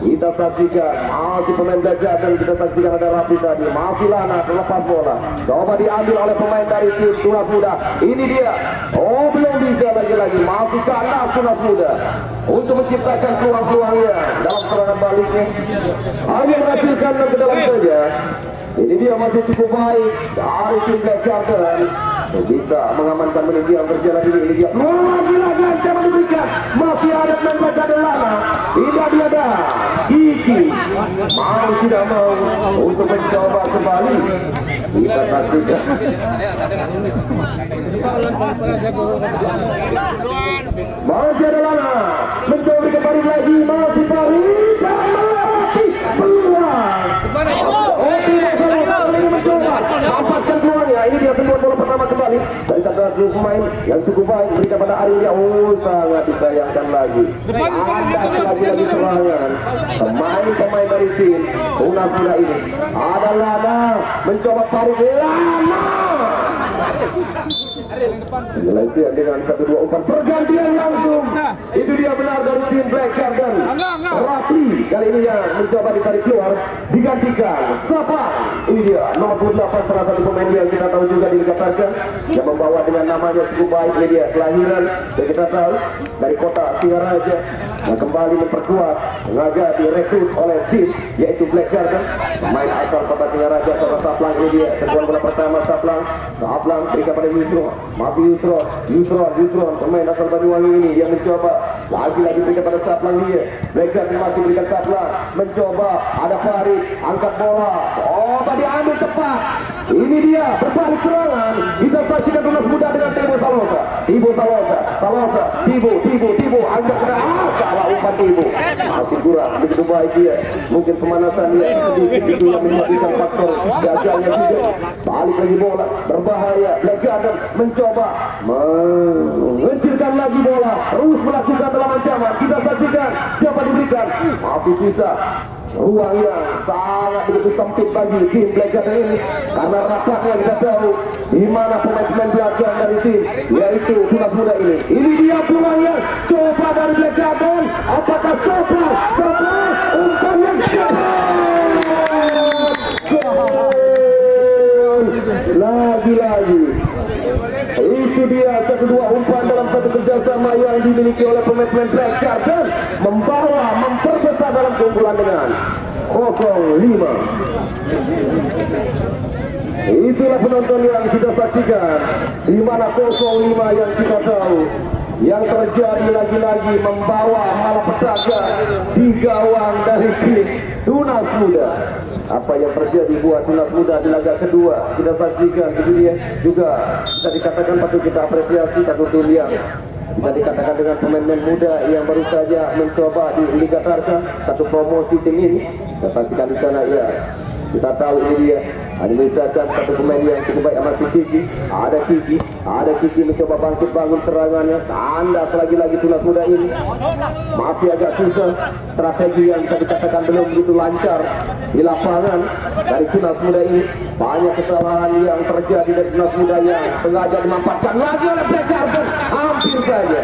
A: Kita saksikan masih pemain Black Garden. Kita saksikan ada Rafi tadi. Masih Lana terlepas bola. Coba diambil oleh pemain dari tim Tunas Muda. Ini dia. Belum bisa lagi-lagi. Masih kalah Tunas Muda untuk menciptakan peluang-peluangnya dalam serangan baliknya. Hanya menghasilkan ke dalam saja. Ini dia masih cukup baik dari tim Black Garden. Bisa mengamankan menit yang berjalan ini. Dia lagi-lagi ancaman diberikan. Masih ada Black Garden Lana. Tidak dia ada Kiki. Mau tidak mau untuk mencoba kembali. Kita saksikan. Masih ada Lana. Mencoba kembali lagi. Masih Farid dan melewati peluang. Dapatkan peluangnya. Ini dia sentuhan bola pertama kembali dari satu pemain yang cukup baik berikan pada Ariel. Sangat disayangkan lagi. Ada lagi serangan pemain dari tim Tunas Muda ini. Ada Lana mencoba tarik Lana. Penyelesaian dengan 1-2 umpan pergantian langsung. Itu dia benar dari tim Black Garden. Rafli kali ini yang mencoba ditarik keluar, digantikan Sapang. Ini dia nomor 28, salah satu pemain yang kita tahu juga dikatakan yang membawa dengan namanya cukup baik. Ini dia kelahiran yang kita tahu dari kota Singaraja yang kembali memperkuat, sengaja direkrut oleh tim yaitu Black Garden. Pemain asal kota Singaraja, Saplang. Ini dia sentuhan bola pertama Saplang berikan pada Yusron, masih Yusron pemain asal Banyuwangi ini dia mencoba lagi berikan pada Saplang. Dia Black Garden masih berikan Saplang, mencoba ada Farid angkat bola, tadi ambil tepat. Ini dia berbalik serangan, bisa saksikan tunas muda dengan Tibo Salosa Tibo angkat kena, salah umpan Tibo, masih kurang begitu baik dia, mungkin pemanasan dia sedikit itu yang menyebabkan faktor gagalnya juga. Balik lagi bola berbahaya, Black Garden mencoba mengecilkan lagi bola, terus melakukan dalam ancaman. Kita saksikan siapa diberikan, masih bisa ruang yang sangat begitu sempit bagi tim Black Garden ini karena rapatnya kita tahu di mana pemain-pemain belakang dari tim yaitu tunas muda ini. Ini dia peluangnya, coba dari Black Garden, apakah Saplang umpan yang lagi itu dia satu dua umpan dalam satu kerjasama yang dimiliki oleh pemain-pemain Black Garden, memperbesar dalam keunggulan dengan 0-5. Itulah penonton yang kita saksikan, di mana 0-5 yang kita tahu yang terjadi lagi-lagi membawa malapetaka di gawang dari tim tunas muda. Apa yang terjadi buat tunas muda di laga kedua kita saksikan, itu dia juga bisa dikatakan patut kita apresiasi satu tim yang bisa dikatakan dengan pemain-pemain muda yang baru saja mencoba di Liga Tarka, satu promosi tim ini. Kita saksikan di sana ya. Kita tahu ini dia hanya misalkan satu pemain yang cukup baik amat Kiki. Ada Kiki mencoba bangkit bangun serangannya. Tandas lagi-lagi tunas muda ini masih agak susah, strategi yang bisa dikatakan belum begitu lancar di lapangan dari tunas muda ini. Banyak kesalahan yang terjadi dari tunas muda yang sengaja dimanfaatkan lagi oleh Black Garden. Hampir saja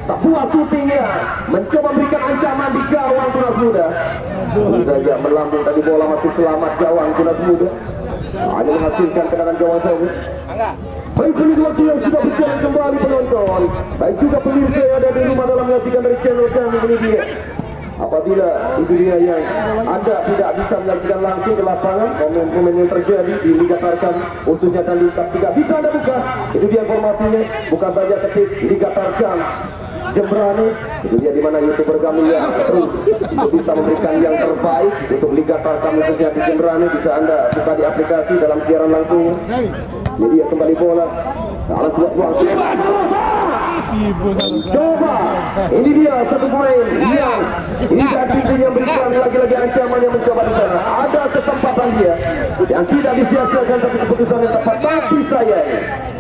A: sebuah syutingnya mencoba memberikan ancaman di gawang tunas muda. Baru saja melambung tadi bola, masih selamat gawang tunas muda, hanya menghasilkan tendangan gawang saja. Baik, ini waktu yang sudah berjalan kembali penonton, baik juga pemirsa yang ada di rumah dalam menyaksikan dari channel kami. Ini dia, apabila itu dia yang Anda tidak bisa menyaksikan langsung ke lapangan komen-komen yang terjadi di Liga Tarkam khususnya dan Liga tidak bisa Anda buka. Itu dia informasinya, buka saja ketik Liga Tarkam Jembrane. Itu dia dimana YouTuber kami yang terus bisa memberikan yang terbaik untuk Liga Tarkam khususnya di Jembrane. Bisa Anda buka di aplikasi dalam siaran langsung. Jadi dia kembali bola dalam peluang coba, ini dia satu pemain yang yang berikan lagi-lagi ancaman yang mencoba di sana. Ada kesempatan dia yang tidak disia-siakan, tapi keputusan yang tepat. Tapi saya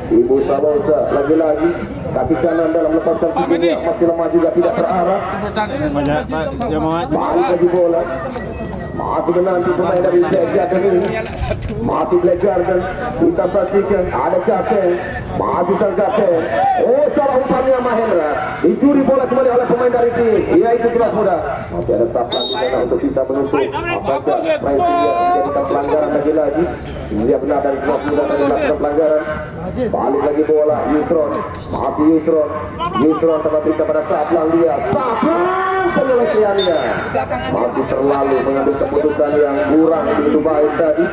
A: Ibu Salosa lagi-lagi kaki kanan dalam lepaskan fisiknya masih lemah juga, tidak terarah. Balik lagi bola, masih menanti pemain dari Black Garden ini. Masih Black Garden, kita saksikan ada Kapten, masih sang Kapten. Salah umpannya Mahendra, dicuri bola kembali oleh pemain dari tim yaitu tunas muda. Masih ada Saplang di sana untuk bisa menutup apakah main dia menjadikan pelanggaran lagi-lagi. Ini dia benar dari tunas muda tadi melakukan pelanggaran. Balik lagi bola, Yusron, masih Yusron sama berikan pada Saplang. Dia Saplang penyelesaiannya masih terlalu mengambil keputusan yang kurang begitu baik tadi.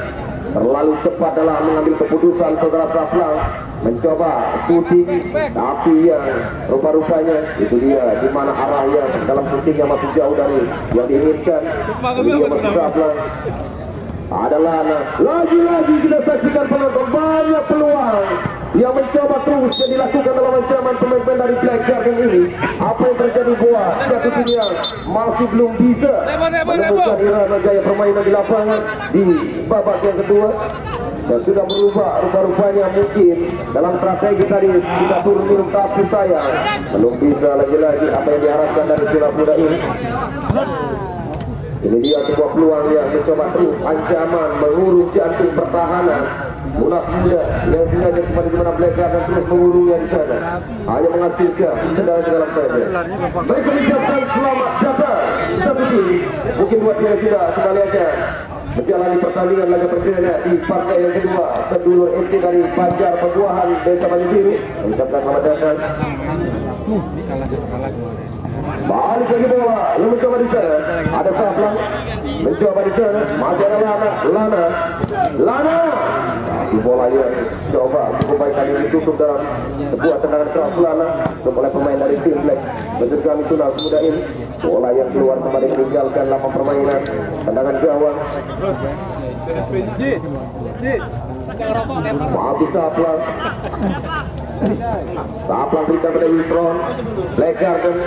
A: Terlalu cepat dalam mengambil keputusan saudara Saplang, mencoba shooting tapi yang rupa-rupanya itu dia di mana arahnya dalam shootingnya masih jauh dari yang diinginkan. Ini dia masih Saplang. Ada Lana, lagi-lagi kita saksikan penonton, banyak peluang yang mencoba terus yang dilakukan dalam ancaman pemain-pemain dari Black Garden ini. Apa yang terjadi buat satu tim yang masih belum bisa menemukan irama gaya permainan di lapangan di babak yang kedua dan sudah berubah rupa-rupanya. Mungkin dalam strategi tadi kita turun minum, tapi sayang belum bisa lagi-lagi apa yang diharapkan dari tunas muda ini. Ini dia sebuah peluang yang mencoba terus ancaman mengurus jantung pertahanan Tunas Muda yang sengaja kembali di mana Black Guard dan terus mengurunya di sana, hanya menghasilkan tendangan ke dalam saja. Mereka mengucapkan selamat datang satu tim. Mungkin buat yang sudah kembali aja menjalani pertandingan laga perdana di partai yang kedua, sedulur MC dari Banjar Pebuahan Desa Banjarbiru mengucapkan selamat datang. Balik lagi bola, lu mencoba di sana, ada Saplang, mencoba di sana, masih ada Lana, si bola yang coba cukup baik kali ini ditutup dalam sebuah tendangan keras Lana oleh pemain dari tim Black. Menunjukkan Tunas Muda ini, bola yang keluar kembali meninggalkan lapangan permainan, tendangan gawang. Masih Saplang berikan pada Yusron, Black Garden.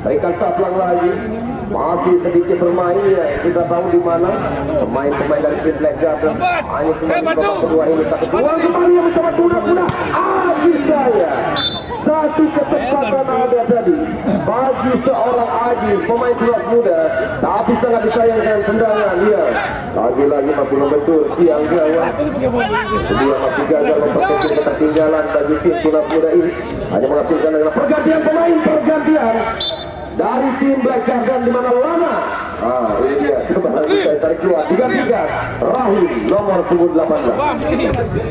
A: Berikan Saplang lagi, masih sedikit bermain ya. Kita tahu di mana pemain-pemain dari tim Black Garden hanya cuma di babak kedua ini. Tapi bola kembali yang mencoba Muda. Aji saya, satu kesempatan ada tadi bagi seorang Aji, pemain Tunas Muda, tapi sangat disayangkan tendangan dia. Lagi-lagi masih membentur siang gawang. Dia masih gagal memperkecil ketertinggalan bagi tim Tunas Muda ini. Hanya menghasilkan dengan pergantian pemain dari tim Black Garden di mana Lana. Ini dia coba saya tarik keluar, digantikan Rahim nomor 18.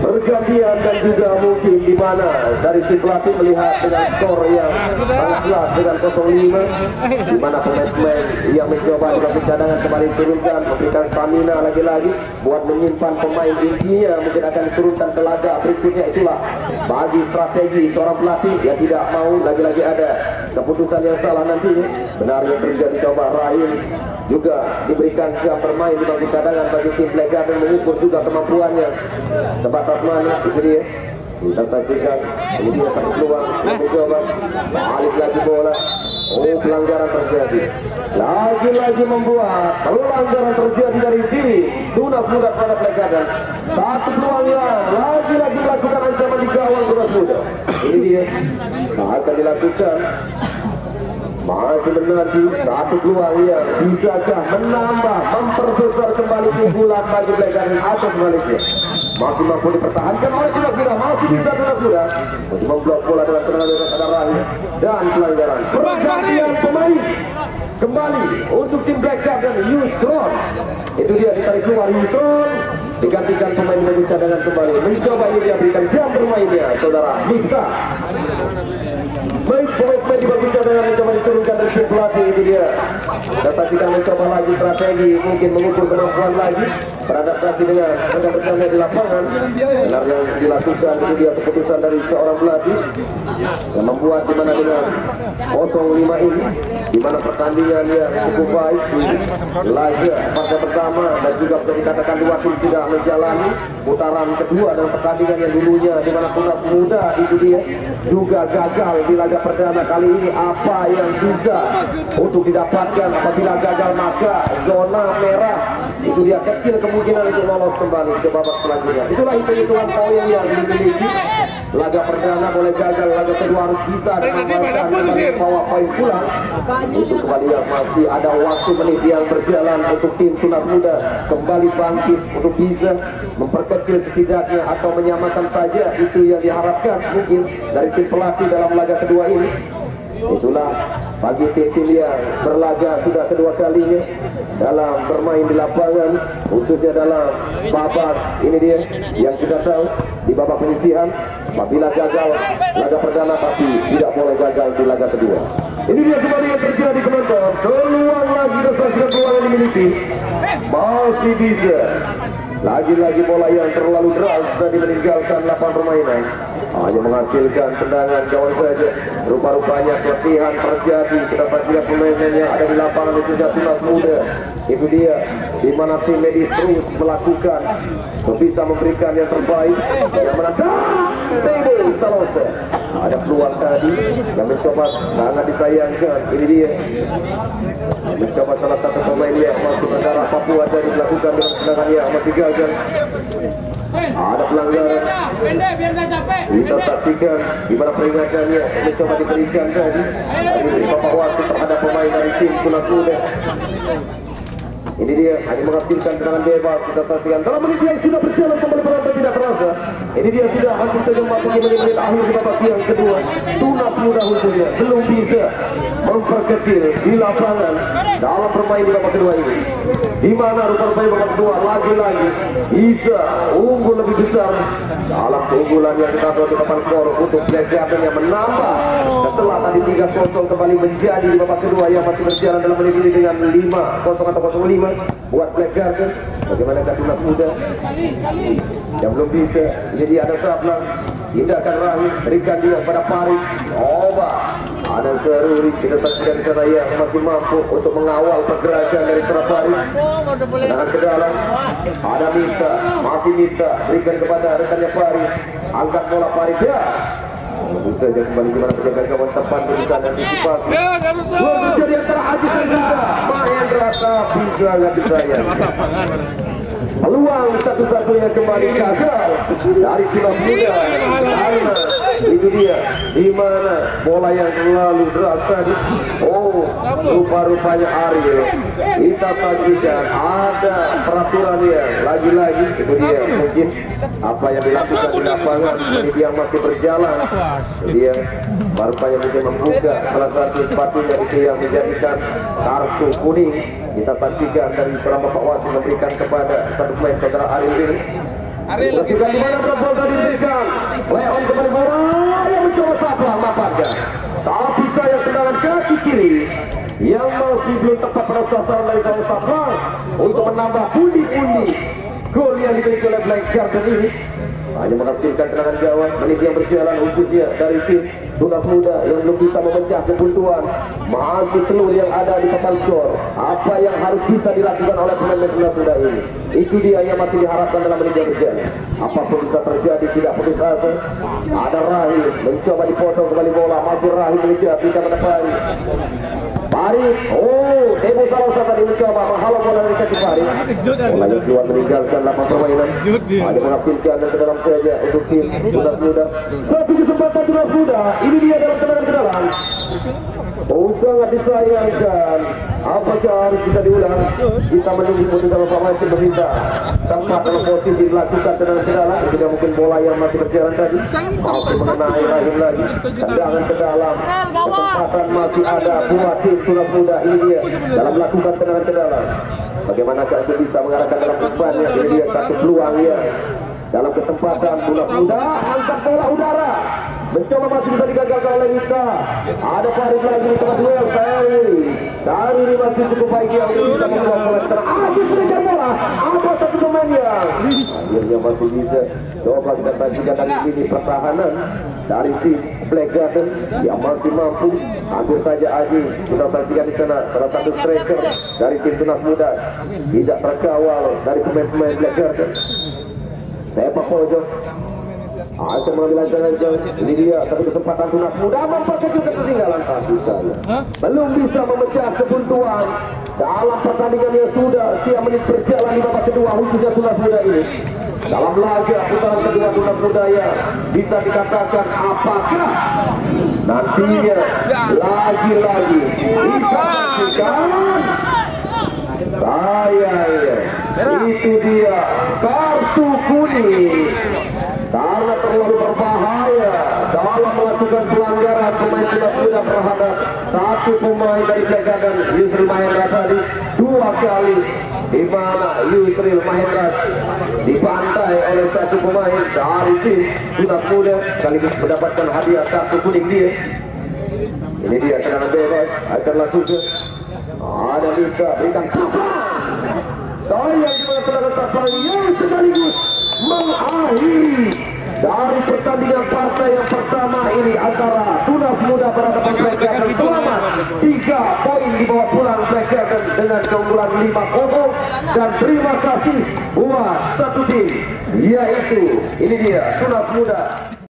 A: Pergantian dan juga mungkin di mana dari tim pelatih melihat dengan skor yang sangat jelas dengan 0-5, di mana pemain-pemain yang mencoba untuk cadangan kembali turunkan, memberikan stamina lagi-lagi buat menyimpan pemain intinya mungkin akan diturunkan ke laga berikutnya. Itulah bagi strategi seorang pelatih yang tidak mau lagi-lagi ada keputusan yang salah nanti. Benarnya terjadi, coba Rahim juga diberikan jam bermain di bangku cadangan bagi tim Black Garden, mengukur juga kemampuannya sebatas mana. Itu dia kita saksikan, ini dia satu peluang mencoba balik lagi bola. Pelanggaran terjadi, lagi-lagi membuat pelanggaran terjadi dari diri Tunas Muda pada Black Garden. Satu peluang yang lagi-lagi melakukan ancaman di gawang Tunas Muda. Ini dia akan dilakukan. Masih menanti satu peluang yang bisakah menambah, memperbesar kembali keunggulan bagi Black Garden atau sebaliknya. Masih mampu dipertahankan oleh Tunas Muda, masih bisa Tunas Muda untuk memblok bola dalam tendangan bebas ada Rahim dan pelanggaran. Pergantian pemain kembali untuk tim Black Garden, Yusron. Itu dia ditarik keluar Yusron, digantikan pemain dengan cadangan kembali. Mencoba ini dia berikan jam bermainnya, saudara Miftah. Baik, pemain di bangku cadangan mencoba diturunkan dari tim pelatih. Itu dia. Kita saksikan mencoba lagi strategi, mungkin mengukur kemampuan lagi beradaptasi dengan rekan-rekan di lapangan. Benar yang dilakukan itu dia keputusan dari seorang pelatih yang membuat di mana dengan 0-5 ini, di mana pertandingan yang cukup baik. Laga partai pertama dan juga bisa dikatakan dua tim sudah menjalani putaran kedua dan pertandingan yang dulunya di mana Tunas Muda itu dia juga gagal di laga perdana kali ini. Apa yang bisa untuk didapatkan apabila gagal, maka zona merah itu dia kecil kemungkinan untuk lolos kembali ke babak selanjutnya. Itulah hitung-hitungan poin yang dimiliki. Laga perdana boleh gagal, laga kedua harus bisa membawa poin pulang. Itu kembali yang masih ada waktu menit yang berjalan untuk tim Tunas Muda kembali bangkit untuk bisa memperkecil setidaknya atau menyamakan saja. Itu yang diharapkan mungkin dari tim pelatih dalam laga kedua ini. Itulah bagi tim-tim yang berlaga sudah kedua kalinya dalam bermain di lapangan, khususnya dalam babak ini dia yang kita tahu di babak penyisihan. Apabila gagal laga perdana, tapi tidak boleh gagal di laga kedua. Ini dia kembali yang terjadi penonton. Peluang lagi dan peluang yang dimiliki masih bisa. Lagi-lagi bola yang terlalu deras tadi meninggalkan lapangan permainan, hanya menghasilkan tendangan gawang saja. Rupa-rupanya keletihan terjadi. Kita saksikan pemain yang ada di lapangan khususnya Tunas Muda. Itu dia di mana tim medis terus melakukan bisa memberikan yang terbaik. Yang menantang Tebe Salose. Ada peluang tadi yang mencoba, sangat disayangkan. Ini dia mencoba salah satu pemain yang masih berdarah Papua dari melakukan dengan tendangan yang masih gagal. Ada pelanggaran. Kita saksikan di mana peringatannya mencoba diberikan tadi. Ini Bapak wasit terhadap pemain dari tim Tunas Muda. Ini dia hanya menghasilkan tendangan bebas. Kita saksikan dalam menit yang sudah berjalan kembali berapa tidak terasa. Ini dia sudah hampir saja memasuki menit-menit akhir di babak yang kedua. Tunas Muda khususnya belum bisa memperkecil di lapangan dalam bermain di babak kedua ini. Di mana rupa-rupanya babak kedua lagi-lagi bisa unggul lebih besar dalam keunggulan yang kita di papan skor untuk Black Garden yang menambah setelah tadi 3-0 kembali menjadi di babak kedua yang masih berjalan dalam menit ini dengan 5-0 atau 0-5 buat Black Garden. Bagaimana Tunas Muda yang belum bisa. Jadi ada Sablang, tindakan Rahim, berikan dia kepada Paris. Ada Seruri, kita saksikan sana yang masih mampu untuk mengawal pergerakan dari Serapari. Tendangan ke dalam, ada Mista, masih Mista, berikan kepada rekannya Paris. Angkat bola Paris ya. Tentu saja kembali gimana penjagaan kawan tepat berusaha antisipasi. Gol terjadi antara Aji dan Rida. Mahendra tapi sangat disayang. Peluang satu-satunya kembali gagal dari Tunas Muda karena itu dia di mana bola yang terlalu deras tadi. Rupa-rupanya Ariel kita saksikan ada peraturan yang lagi-lagi itu dia mungkin apa yang dilakukan di lapangan ini yang masih berjalan. Dia rupanya mungkin membuka salah satu sepatunya itu yang menjadikan kartu kuning. Kita saksikan dari seorang Bapak Wasit memberikan kepada satu pemain saudara Ariel ini. Saksikan di mana bola tadi diberikan. Leon kembali bola yang mencoba Sablang maparkan. Tapi saya tendangan kaki kiri yang masih belum tepat pada sasaran dari kawan Sablang untuk menambah pundi-pundi gol yang dimiliki oleh Black Garden ini. Hanya menghasilkan tendangan gawang menit yang berjalan khususnya dari tim Tunas Muda yang belum bisa memecah kebuntuan. Masih telur yang ada di papan skor. Apa yang harus bisa dilakukan oleh pemain Tunas Muda ini? Itu dia yang masih diharapkan dalam menit yang berjalan. Apapun bisa terjadi, tidak putus asa. Ada Rahim mencoba dipotong kembali bola. Masih Rahim mengejar, tidak mendapati. Paris, Tebo Salosa tadi mencoba menghalau bola dari kaki Paris. Bola yang keluar meninggalkan lapangan permainan. Hanya menghasilkan dan ke dalam saja untuk tim Tunas Muda. Satu kesempatan Tunas Muda. Ini dia dalam tendangan ke dalam. Sangat disayangkan. Apakah harus bisa diulang? Kita menunggu putusan Bapak Wasit meminta tempat dalam posisi dilakukan tendangan ke dalam. Tidak mungkin bola yang masih berjalan tadi masih mengenai Rahim lagi. Tendangan ke dalam. Kesempatan masih ada buat tim Tunas Muda. Ini dia dalam melakukan tendangan ke dalam. Bagaimanakah itu bisa mengarahkan dalam umpannya? Ini dia satu peluang ya. Dalam kesempatan Tunas Muda angkat bola udara. Mencoba masih bisa digagalkan oleh Mita. Ada Farid lagi di tengah duel. Sari ini masih cukup baik yang bisa membuat bola ke sana. Aziz mengejar bola. Ada satu pemain yang akhirnya masih bisa. Coba kita saksikan kali ini pertahanan dari tim Black Garden yang masih mampu. Hampir saja Aziz kita saksikan di sana. Salah satu striker dari tim Tunas Muda tidak terkawal dari pemain-pemain Black Garden. Sepak pojok akan mengambil ancaman jauh. Ini dia satu kesempatan Tunas Muda memperkecil ketertinggalan tapi saya belum bisa memecah kebuntuan dalam pertandingan yang sudah siap menit berjalan di babak kedua khususnya Tunas Muda ini. Dalam laga putaran kedua Tunas Muda yang bisa dikatakan apakah nantinya lagi-lagi bisa menyaksikan itu dia kartu kuning karena terlalu berbahaya dalam melakukan pelanggaran pemain Tunas Muda terhadap satu pemain dari Black Garden Yusril Mahendra tadi 2 kali, di mana Yusril Mahendra dibantai oleh satu pemain dari tim Tunas Muda sekaligus mendapatkan hadiah kartu kuning dia. Ini dia tendangan bebas akan lakukan. Ada Mista berikan Sablang. Sayang di mana tendangan Sablang yang sekaligus mengakhiri dari pertandingan partai yang pertama ini antara Tunas Muda berhadapan Black Garden. Selamat 3 poin dibawa pulang Black Garden dengan keunggulan 5-0 dan terima kasih buat satu tim yaitu ini dia Tunas Muda.